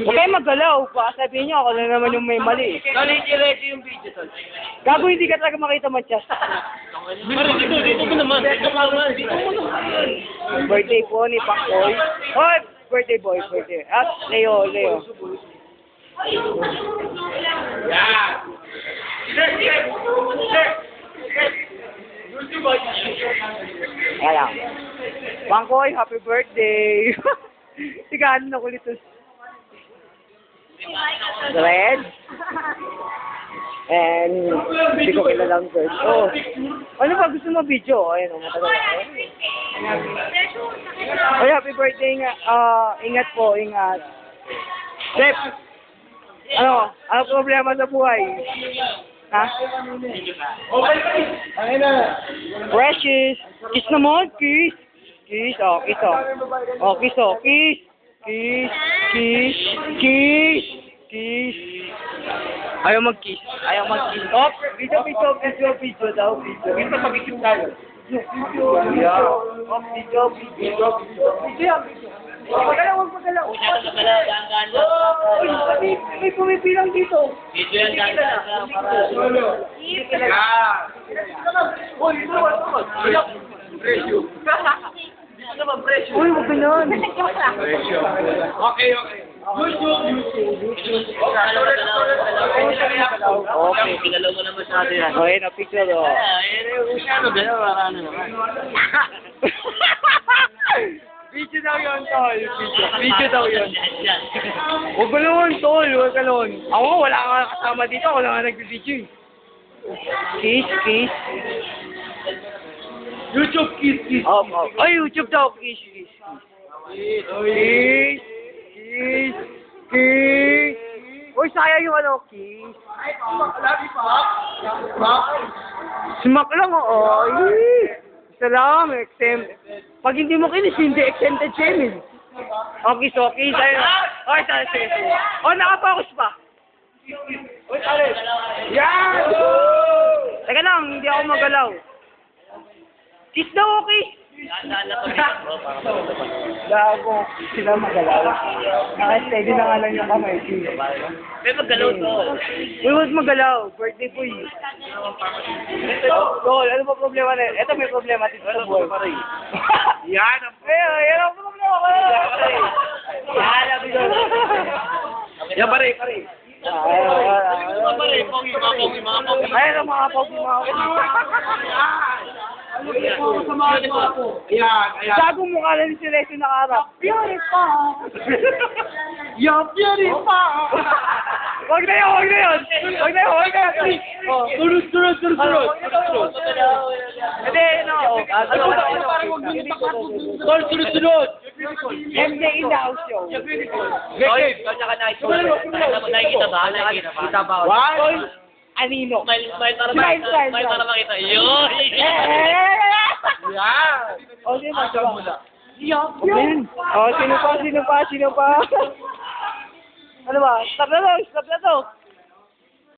Huwag kayo magalaw pa. Sabihin nyo, ako na naman yung may mali. Diretso yung video, tol. Gago, hindi ka talaga makita matchas. Dito mo naman. Birthday po ni Pangkoy. Hoy! Birthday boy, birthday. At Leo. Ayan. Pangkoy, happy birthday. Tigano na kulit to. Red. And hindi ko kilalang girl. Oh. Ano ba gusto mo video? Ayun, matagal. Oy, happy birthday nga. Ingat po, ingat. Sep. Ano problema sa buhay? Ha? Precious. Kiss naman, kiss. Kiss, kiss, kiss. Kiss. Ayaw mag-kiss. Oh, video daw. Video mag-kiss tayo. Video. Huwag magalaw. May pumipilang dito. Video yan, ganda. Uy, huwag ka nun. Okay. Okay, pinalaw mo na masyado yan. Okay, na-picture o. Video daw yun, tol. Video daw yun. Huwag ka nun, tol. Huwag ka nun. Ako, wala ka kasama dito. Ako lang nga nag-video. Kiss. YouTube kiss. Ay, YouTube daw. Kiss. Uy, sayang yung kiss. Smack lang, oo. Isa lang, pag hindi mo kinis, hindi exempted siya, min. Okay, sa'yo. Okay, sige. Nakapokus pa. Yan! Teka lang, hindi ako magalaw. Kiss daw, okay. Gago, sila magalaw. Naka-steady na nga lang yung kamay. May magalaw to. Huwag magalaw. Birthday po yun. Tol, ano ba problema na yun? Ito may problema dito sa buhay. Yan ang problema ko. Yan, pare. Ayan ang mga pogi. Gagong mukha lang ni Celeste nakaharap. Beautiful! You're beautiful! Huwag na yun! Sunod! Hindi, sunod! MJ in the house show. Nakikita ba? One! Anino? Smile para makita. Yun! Yan! Sino pa? Ano ba? Stop na to!